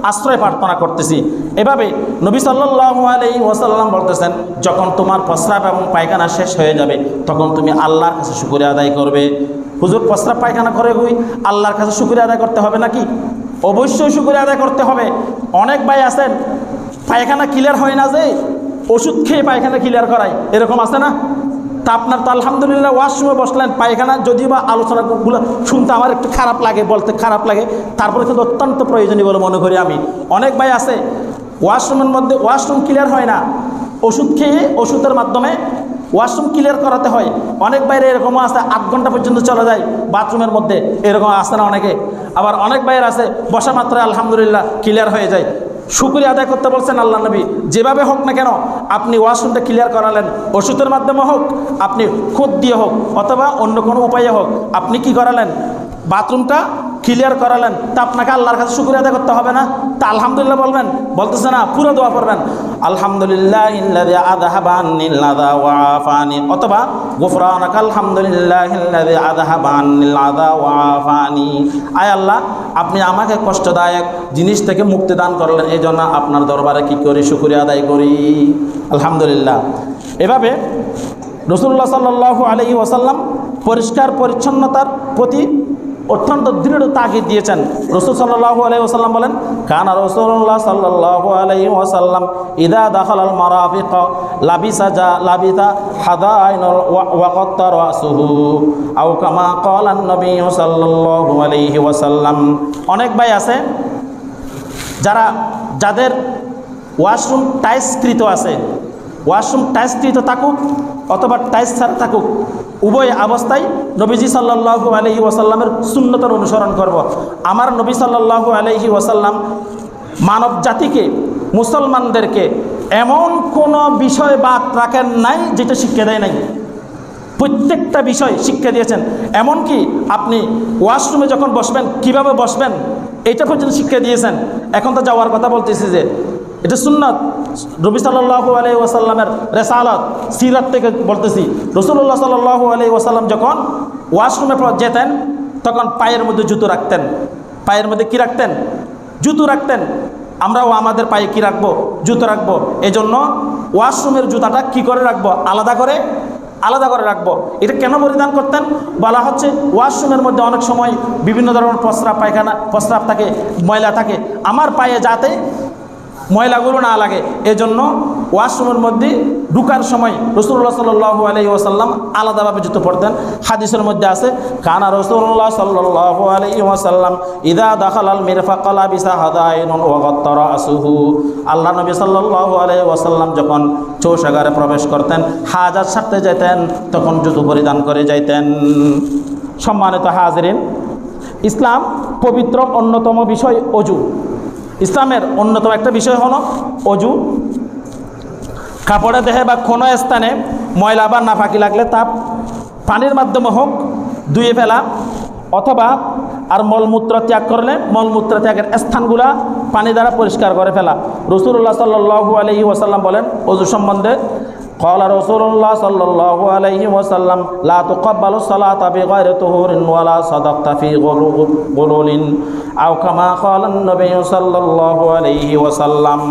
আশ্রয় প্রার্থনা করতেছি। এভাবে নবী সাল্লাল্লাহু আলাইহি ওয়াসাল্লাম বলতেছেন, যখন তোমার প্রস্রাব এবং পায়খানা শেষ হয়ে যাবে তখন তুমি আল্লাহর কাছে শুকরিয়া আদায় করবে। হুজুর, প্রস্রাব পায়খানা করে আল্লাহর কাছে শুকরিয়া আদায় করতে হবে নাকি? অবশ্যই শুকরিয়া আদায় করতে হবে। অনেক ভাই আছেন পায়খানা ক্লিয়ার হয় না, যে ওষুধ খেয়ে পায়খানা ক্লিয়ার করায়, এরকম আছে না? তা আপনার তো আলহামদুলিল্লাহ ওয়াশরুমে বসলেন, পায়খানা যদিও বা আলোচনাগুলো শুনতে আমার একটু খারাপ লাগে, বলতে খারাপ লাগে, তারপরে কিন্তু অত্যন্ত প্রয়োজনীয় বলে মনে করি আমি। অনেক ভাই আছে ওয়াশরুমের মধ্যে ওয়াশরুম ক্লিয়ার হয় না, ওষুধ খেয়ে ওষুধের মাধ্যমে ওয়াশরুম ক্লিয়ার করাতে হয়। অনেক বাইরে এরকমও আছে 8 ঘন্টা পর্যন্ত চলে যায় বাথরুমের মধ্যে, এরকম আসে না অনেকে। আবার অনেক বাইরে আছে বসা মাত্র আলহামদুলিল্লাহ ক্লিয়ার হয়ে যায়। শুকরিয়া আদায় করতে বলছেন আল্লাহ নবী, যেভাবে হোক না কেন আপনি ওয়াশরুমটা ক্লিয়ার করালেন, ওষুধের মাধ্যমে হোক, আপনি খুদ দিয়ে হোক, অথবা অন্য কোনো উপায়ে হোক, আপনি কি করালেন? বাথরুমটা ক্লিয়ার করালেন, তা আপনাকে আল্লাহর কাছে শুকরিয়া আদায় করতে হবে না? তা আলহামদুলিল্লাহ বলবেন, বলতেছে না, পুরো দোয়া পড়বেন, আলহামদুলিল্লাহিল্লাযী আযহাবা আন্নিল আযা ওয়া আফানি, অথবা গুফরানাকা আলহামদুলিল্লাহিল্লাযী আযহাবা আন্নিল আযা ওয়া আফানি, আয় আল্লাহ, আপনি আমাকে কষ্টদায়ক জিনিস থেকে মুক্তি দান করলেন, এই জন্য আপনার দরবারে কি করি? শুকরিয়া আদায় করি, আলহামদুলিল্লাহ। এভাবে রাসূলুল্লাহ সাল্লাল্লাহু আলাইহি ওয়াসাল্লাম পরিষ্কার পরিচ্ছন্নতার প্রতি অত্যন্ত দৃঢ় তাগিদ দিয়েছেন। রাসূল সাল্লাল্লাহু আলাইহি ওয়াসাল্লাম বলেন, কানা রাসূলুল্লাহ সাল্লাল্লাহু আলাইহি ওয়াসাল্লাম ইযা দাখালাল মারাফিক লাবিসা হাদাইন ওয়া qattara রাসুহু আও কামা ক্বালা নবী সাল্লাল্লাহু আলাইহি ওয়াসাল্লাম। অনেক ভাই আছে যাদের ওয়াশরুম টাইলসকৃত আছে, ওয়াশরুম টাইলসকৃত থাকুক অথবা টাইলস ছাড়া থাকুক, উভয় অবস্থায় নবীজি সাল্লাল্লাহু আলাইহি ওয়াসাল্লামের সুন্নতের অনুসরণ করব। আমার নবী সাল্লাল্লাহু আলাইহি ওয়াসাল্লাম মানব জাতিকে, মুসলমানদেরকে এমন কোনো বিষয় বাদ রাখেন নাই যেটা শিক্ষা দেয় নাই। প্রত্যেকটা বিষয় শিক্ষা দিয়েছেন। এমনকি আপনি ওয়াশরুমে যখন বসবেন কিভাবে বসবেন এটা পর্যন্ত শিক্ষা দিয়েছেন। এখন তো যাওয়ার কথা বলতেছি যে এটা সুন্নাত, নবী সাল্লাল্লাহু আলাইহি ওয়াসাল্লামের রিসালাত, সিরাত থেকে বলতেছি। রাসূলুল্লাহ সাল্লাল্লাহু আলাইহি ওয়াসাল্লাম যখন ওয়াশরুমে যেতেন তখন পায়ের মধ্যে জুতো রাখতেন। পায়ের মধ্যে কি রাখতেন? জুতো রাখতেন। আমরাও আমাদের পায়ে কি রাখবো? জুতো রাখবো। এই জন্য ওয়াশরুমের জুতাটা কি করে রাখবো? আলাদা করে রাখবো। এটা কেন পরিধান করতেন? বলা হচ্ছে ওয়াশরুমের মধ্যে অনেক সময় বিভিন্ন ধরনের প্রস্রাব থাকে, ময়লা থাকে, আমার পায়ে যাতে ময়লাগুলো না লাগে, এজন্য ওয়াশরুমের মধ্যে ঢুকার সময় রাসূলুল্লাহ সাল্লাল্লাহু আলাইহি ওয়াসাল্লাম আলাদাভাবে জুতো পরতেন। হাদিসের মধ্যে আছে, কানা রাসূলুল্লাহ সাল্লাল্লাহু আলাইহি ওয়াসাল্লাম ইযা দাখালাল মিরফাকা লাবিসা হাদাইনুন ওয়া গাত্তারা রাসুহু। আল্লাহ নবী সাল্লাল্লাহু আলাইহি ওয়াসাল্লাম যখন চৌশাগারে প্রবেশ করতেন, হাজাত সারতে যেতেন, তখন জুতো পরিধান করে যাইতেন। সম্মানিত হাজিরিন, ইসলাম পবিত্র অন্যতম বিষয় অজু। ইসলামের অন্যতম একটা বিষয় হলো অজু। কাপড়ে দেহে বা কোনো স্থানে ময়লা বা নাপাকি লাগলে তা পানির মাধ্যমে হোক ধুয়ে ফেলা, অথবা আর মলমূত্র ত্যাগ করলে মলমূত্র ত্যাগের স্থানগুলা পানি দ্বারা পরিষ্কার করে ফেলা। রাসূলুল্লাহ সাল্লাল্লাহু আলাইহি ওয়াসাল্লাম বলেন অজু সম্বন্ধে, قال رسول الله صلى الله عليه وسلم لا تقبل الصلاة بغير طهور ولا صدقت في غلول أو كما قال النبي صلى الله عليه وسلم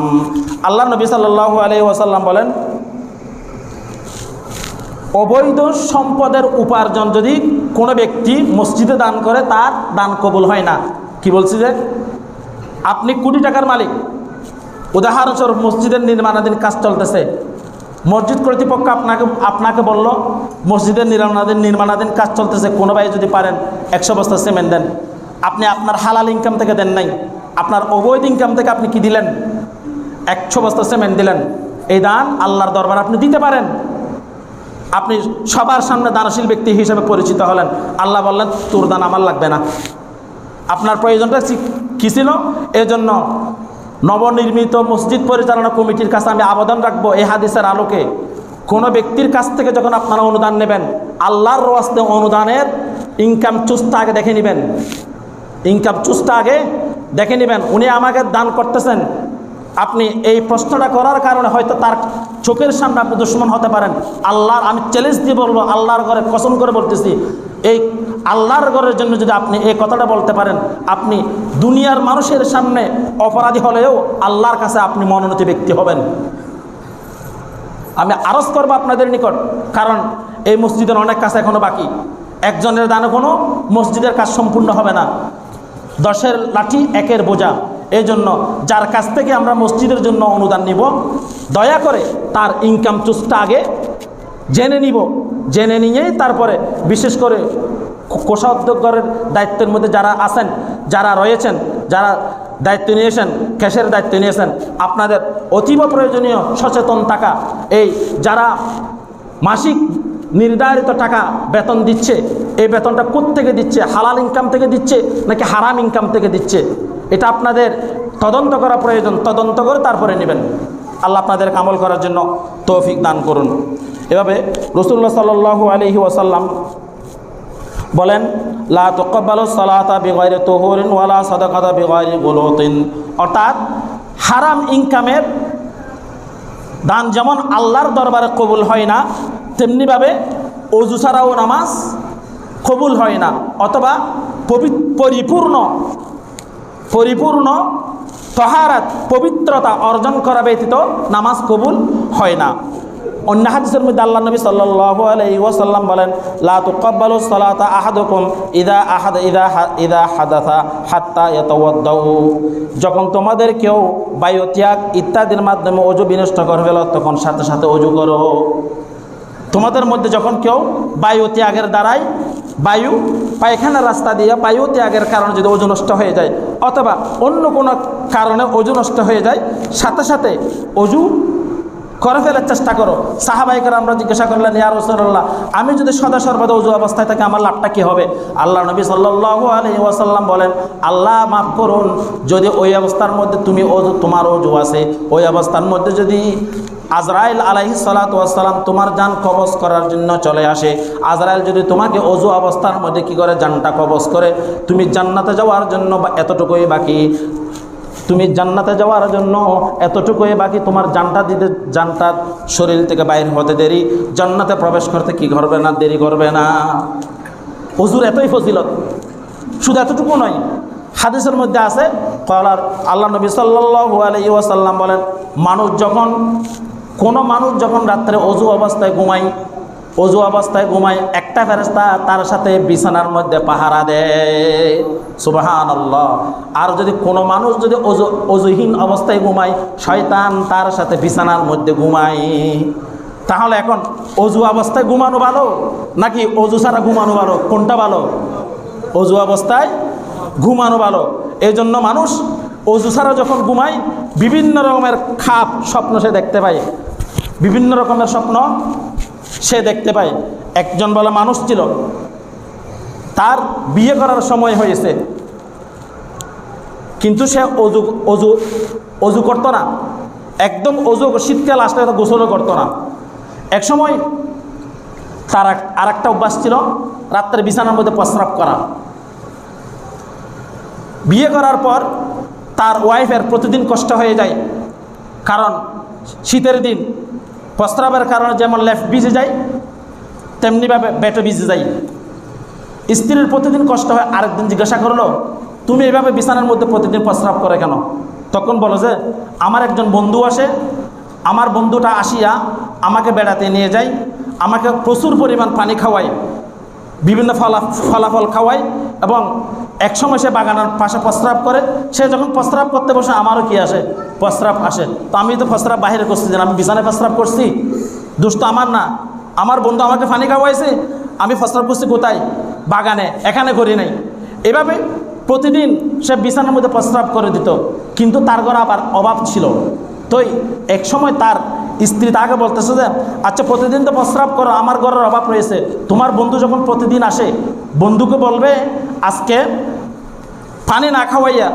আল্লাহ নবী সাল্লাল্লাহু আলাইহি ওয়াসাল্লাম বলেন, অবৈধ সম্পদের উপার্জন যদি কোনো ব্যক্তি মসজিদে দান করে তার দান কবুল হয় না। কি বলছি যে আপনি কোটি টাকার মালিক, উদাহরণস্বরূপ মসজিদের নির্মাণাধীন কাজ চলতেছে, মসজিদ কর্তৃপক্ষ আপনাকে বলল মসজিদের নির্মাণাধীন কাজ চলতেছে, কোনো ভাই যদি পারেন 100 বস্তা সিমেন্ট দেন। আপনি আপনার হালাল ইনকাম থেকে দেন নাই, আপনার অবৈধ ইনকাম থেকে আপনি কি দিলেন? 100 বস্তা সিমেন্ট দিলেন। এই দান আল্লাহর দরবারে আপনি দিতে পারেন। আপনি সবার সামনে দানশীল ব্যক্তি হিসেবে পরিচিত হলেন। আল্লাহ বললেন তোর দান আমার লাগবে না। আপনার প্রয়োজনটা কী ছিল? এজন্য নবনির্মিত মসজিদ পরিচালনা কমিটির কাছে আমি আবেদন রাখবো, এই হাদিসের আলোকে কোনো ব্যক্তির কাছ থেকে যখন আপনারা অনুদান নেবেন, আল্লাহর রাস্তায় অনুদানের ইনকাম চুস্তা আগে দেখে নেবেন। ইনকাম চুস্তা আগে দেখে নেবেন। উনি আমাকে দান করতেছেন, আপনি এই প্রশ্নটা করার কারণে হয়তো তার চোখের সামনে আপনি দুশমন হতে পারেন। আল্লাহর আমি চ্যালেঞ্জ দিয়ে বলবো, আল্লাহর ঘরে কসম করে বলতেছি, এই আল্লাহর ঘরের জন্য যদি আপনি এই কথাটা বলতে পারেন, আপনি দুনিয়ার মানুষের সামনে অপরাধী হলেও আল্লাহর কাছে আপনি মনোনীত ব্যক্তি হবেন। আমি আরজ করবো আপনাদের নিকট, কারণ এই মসজিদের অনেক কাজ এখনো বাকি। একজনের দানে কোনো মসজিদের কাজ সম্পূর্ণ হবে না। 10-এর লাঠি 1-এর বোঝা। এই জন্য যার কাছ থেকে আমরা মসজিদের জন্য অনুদান নিব, দয়া করে তার ইনকাম চুজটা আগে জেনে নিব। জেনে নিয়েই তারপরে বিশেষ করে কোষাধ্যক্ষের দায়িত্বের মধ্যে যারা আছেন, যারা রয়েছেন, যারা দায়িত্ব নিয়েছেন, ক্যাশের দায়িত্ব নিয়েছেন, আপনাদের অতীব প্রয়োজনীয় সচেতন থাকা। এই যারা মাসিক নির্ধারিত টাকা বেতন দিচ্ছে, এই বেতনটা কোত্থেকে দিচ্ছে? হালাল ইনকাম থেকে দিচ্ছে নাকি হারাম ইনকাম থেকে দিচ্ছে? এটা আপনাদের তদন্ত করা প্রয়োজন। তদন্ত করে তারপরে নেবেন। আল্লাহ আপনাদের আমল করার জন্য তৌফিক দান করুন। এভাবে রাসূলুল্লাহ সাল্লাল্লাহু আলাইহি ওয়াসাল্লাম বলেন, লা তুকব্বালু সালাতা বিগাইরি তুহুরিন ওয়ালা সাদাকাতা বিগাইরি গুলুতিন। অর্থাৎ হারাম ইনকামের দান যেমন আল্লাহর দরবারে কবুল হয় না, তেমনিভাবে ওযু ছাড়াও নামাজ কবুল হয় না, অথবা পরিপূর্ণ তহারাত পবিত্রতা অর্জন করা ব্যতীত নামাজ কবুল হয় না। অন্য হাদিসের মধ্যে আল্লাহ নবী সাল্লাল্লাহু আলাইহি ওয়াসাল্লাম বলেন, লা তুকব্বালু সালাতা আহাদুকুম ইদা হাদাসা হাত্তা ইয়াতাওয়াদ্দাউ। যখন তোমাদের কেউ বায়ু ত্যাগ ইত্যাদির মাধ্যমে ওযু বিনষ্ট করে ফেলো, তখন সাথে সাথে ওযু করো। তোমাদের মধ্যে যখন কেউ বায়ু ত্যাগের দ্বারাই বায়ু পায়খানার রাস্তা দিয়ে বায়ু ত্যাগের কারণে যদি ওযু নষ্ট হয়ে যায়, অথবা অন্য কোনো কারণে ওযু নষ্ট হয়ে যায়, সাথে সাথে ওযু করে ফেলার চেষ্টা করো। সাহাবায়ে কেরামরা জিজ্ঞাসা করলেন, ইয়া রাসূলুল্লাহ, আমি যদি সদা সর্বদা ওযু অবস্থায় থাকি আমার লাভটা কী হবে? আল্লাহ নবী সাল্লাল্লাহু আলাইহি ওয়াসাল্লাম বলেন, আল্লাহ মাফ করুন, যদি ওই অবস্থার মধ্যে তোমার ওযু আছে, ওই অবস্থার মধ্যে যদি আজরাইল আলাইহিস সালাতু ওয়াস সালাম তোমার জান কবজ করার জন্য চলে আসে, আজরাইল যদি তোমাকে ওযু অবস্থার মধ্যে কি করে জানটা কবজ করে, তুমি জান্নাতে যাওয়ার জন্য এতটুকুই বাকি, তুমি জান্নাতে যাওয়ার জন্য এতটুকুই বাকি, তোমার জানটা শরীর থেকে বাইর হতে দেরি, জান্নাতে প্রবেশ করতে কি করবে না, দেরি করবে না। ওযুর এতই ফজিলত। শুধু এতটুকু নয়, হাদিসের মধ্যে আছে, আল্লাহ নবী সাল্লাল্লাহু আলাইহি ওয়াসাল্লাম বলেন, কোনো মানুষ যখন রাত্রে ওযু অবস্থায় ঘুমায়, একটা ফেরেশতা তার সাথে বিছানার মধ্যে পাহারা দেয়। সুবহানাল্লাহ। আর যদি কোনো মানুষ যদি অযুহীন অবস্থায় ঘুমায়, শয়তান তার সাথে বিছানার মধ্যে ঘুমায়। তাহলে এখন অযু অবস্থায় ঘুমানো ভালো নাকি অযু ছাড়া ঘুমানো ভালো? কোনটা ভালো? অযু অবস্থায় ঘুমানো ভালো। এই জন্য মানুষ অযু ছাড়া যখন ঘুমায়, বিভিন্ন রকমের স্বপ্ন সে দেখতে পায়, বিভিন্ন রকমের স্বপ্ন সে দেখতে পায়। একজন বলে মানুষ ছিল, তার বিয়ে করার সময় হয়েছে, কিন্তু সে অজু করতো না, একদম শীতকাল আসলে গোসলও করতো না। এক সময় তার আরেকটা অভ্যাস ছিল, রাত্রে বিছানার মধ্যে প্রস্রাব করা। বিয়ে করার পর তার ওয়াইফের প্রতিদিন কষ্ট হয়ে যায়, কারণ শীতের দিন প্রস্রাবের কারণে যেমন লেফট ভিজে যায়, তেমনিভাবে বেটে ভিজে যায়। স্ত্রীর প্রতিদিন কষ্ট হয়, আরেকদিন জিজ্ঞাসা করলো, তুমি এইভাবে বিছানার মধ্যে প্রতিদিন প্রস্রাব করে কেন? তখন বলো যে আমার একজন বন্ধু আসে, আমার বন্ধুটা আসিয়া আমাকে বেড়াতে নিয়ে যায়, আমাকে প্রচুর পরিমাণ পানি খাওয়ায়, বিভিন্ন ফলাফল খাওয়ায়, এবং একসময় সে বাগানের পাশে প্রস্রাব করে। সে যখন প্রস্রাব করতে বসে আমারও কি আসে? প্রস্রাব আসে। তো আমি তো প্রস্রাব বাহিরে করছি, যেন আমি বিছানায় প্রস্রাব করছি, দোষ তো আমার না। আমার বন্ধু আমাকে পানি খাওয়াইছে, আমি প্রস্রাব করছি কোথায়? বাগানে, এখানে করি নাই। এভাবে প্রতিদিন সে বিছানার মধ্যে প্রস্রাব করে দিত, কিন্তু তার ঘরে আবার অভাব ছিল। তো এক সময় তার স্ত্রী তাকে বলতেছে যে আচ্ছা প্রতিদিন তো প্রস্রাব করো, আমার ঘরের অভাব রয়েছে, তোমার বন্ধু যখন প্রতিদিন আসে বন্ধুকে বলবে আজকে পানি না খাওয়াইয়া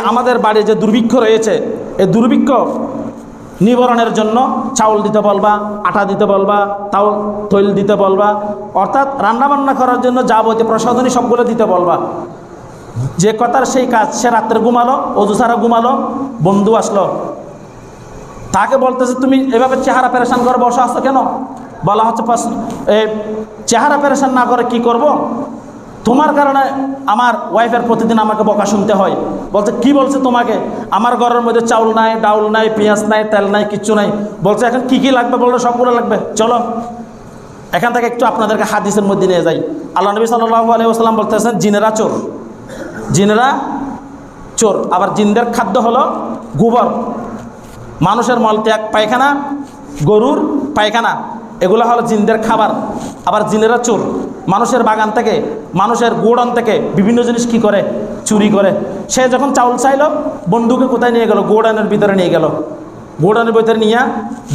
আমাদের বাড়ি যে দুর্ভিক্ষ রয়েছে এই দুর্ভিক্ষ নিবারণের জন্য চাউল দিতে বলবা, আটা দিতে বলবা, তৈল দিতে বলবা, অর্থাৎ রান্নাবান্না করার জন্য যাবতীয় প্রসাধনী সবগুলো দিতে বলবা। যে কথার সেই কাজ। সে রাত্রে ঘুমালো, অজু ছাড়া ঘুমালো, বন্ধু আসলো, তাকে বলতেছে তুমি এভাবে চেহারা পেরেশান করে বসে আসছো কেন? বলা হচ্ছে চেহারা পেরেশান না করে কি করব? তোমার কারণে আমার ওয়াইফের প্রতিদিন আমাকে বকা শুনতে হয়। বলছে কি বলছে তোমাকে? আমার ঘরের মধ্যে চাউল নাই, ডাউল নাই, পেঁয়াজ নাই, তেল নাই, কিচ্ছু নাই। বলছে এখন কি কি লাগবে? বললো সবগুলো লাগবে, চলো এখান থেকে একটু আপনাদেরকে হাদিসের মধ্যে নিয়ে যাই। আল্লাহ নবী সাল্লাল্লাহু আলাইহি ওয়াসাল্লাম বলতেছেন জিনেরা চোর, জিনেরা চোর। আবার জিনদের খাদ্য হলো গোবর, মানুষের মলত্যাগ, পায়খানা, গরুর পায়খানা, এগুলো হলো জিনদের খাবার। আবার জিনেরা চোর, মানুষের বাগান থেকে, মানুষের গোডাউন থেকে বিভিন্ন জিনিস কি করে? চুরি করে। সে যখন চাউল চাইলো, বন্ধুকে কোথায় নিয়ে গেল? গোডাউনের ভিতরে নিয়ে গেল। গোডাউনের ভিতরে নিয়ে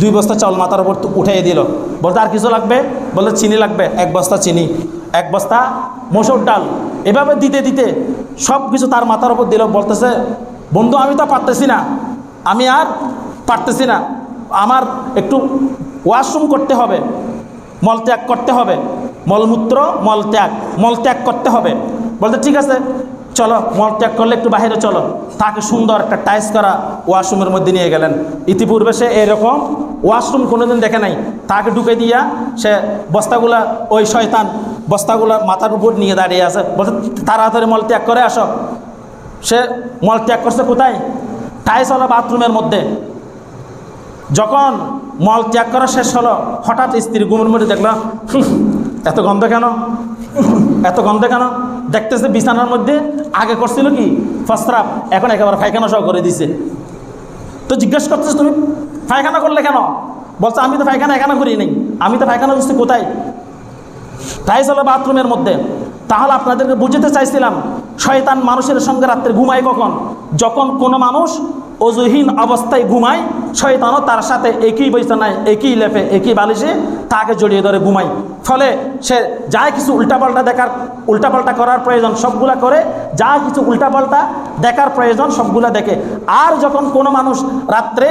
2 বস্তা চাউল মাথার উপর উঠিয়ে দিল। বলতে আর কিছু লাগবে? বলতে চিনি লাগবে, 1 বস্তা চিনি, 1 বস্তা মসুর ডাল। এভাবে দিতে দিতে সব কিছু তার মাথার উপর দিল। বলতেছে বন্ধু আমি তো পারতেছি না, আমি আর পারতেছি না, আমার একটু ওয়াশরুম করতে হবে, মলত্যাগ করতে হবে, মলমূত্র মলত্যাগ করতে হবে। বলতে ঠিক আছে চলো, মলত্যাগ করলে একটু বাইরে চলো। তাকে সুন্দর একটা টাইস করা ওয়াশরুমের মধ্যে নিয়ে গেলেন। ইতিপূর্বে সে এরকম ওয়াশরুম কোনোদিন দেখে নাই। তাকে ঢুকে দিয়া সে বস্তাগুলা, ওই শয়তান বস্তাগুলা মাথার উপর নিয়ে দাঁড়িয়ে আছে। বলতে তাড়াতাড়ি মলত্যাগ করে আসো। সে মলত্যাগ করছে কোথায়? টাইসওয়ালা বাথরুমের মধ্যে। যখন মল ত্যাগ করা শেষ হলো, হঠাৎ স্ত্রী ঘুমের মধ্যে দেখলো এত গন্ধ কেন, এত গন্ধ কেন? দেখতেছে বিছানার মধ্যে আগে করছিল কি প্রস্রাব, এখন একেবারে পায়খানা সহ করে দিছে। তো জিজ্ঞাসা করতেছে তুমি পায়খানা করলে কেন? বলছে আমি তো পায়খানা এখানে করি নাই, আমি তো পায়খানা করছি কোথায়? টাইসওয়ালা বাথরুমের মধ্যে। তাহলে আপনাদেরকে বুঝতে চাইছিলাম শয়তান মানুষের সঙ্গে রাত্রে ঘুমায় কখন? যখন কোনো মানুষ অজুহীন অবস্থায় ঘুমায়, শয়তানও তার সাথে একই বিছানায়, একই লেপে, একই বালিশে তাকে জড়িয়ে ধরে ঘুমায়। ফলে সে যা কিছু উল্টাপাল্টা করার প্রয়োজন সবগুলা করে, যা কিছু উল্টাপাল্টা দেখার প্রয়োজন সবগুলা দেখে। আর যখন কোনো মানুষ রাত্রে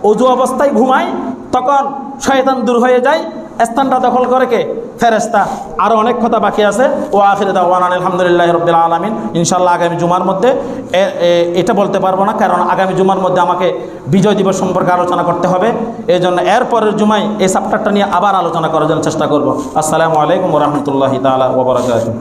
অজু অবস্থায় ঘুমায়, তখন শয়তান দূর হয়ে যায়, স্থানটা দখল করে কে? ফেরেশতা। আরও অনেক কথা বাকি আছে। ও আখির দাওয়ানা আলহামদুলিল্লাহি রাব্বিল আলামিন। ইনশাআল্লাহ আগামী জুমার মধ্যে এটা বলতে পারবো না, কারণ আগামী জুমার মধ্যে আমাকে বিজয় দিবস সম্পর্কে আলোচনা করতে হবে। এই জন্য এরপরের জুমায় এই চ্যাপ্টারটা নিয়ে আবার আলোচনা করার জন্য চেষ্টা করব। আসসালামু আলাইকুম ওয়া রাহমাতুল্লাহি তাআলা ওয়া বারাকাতুহু।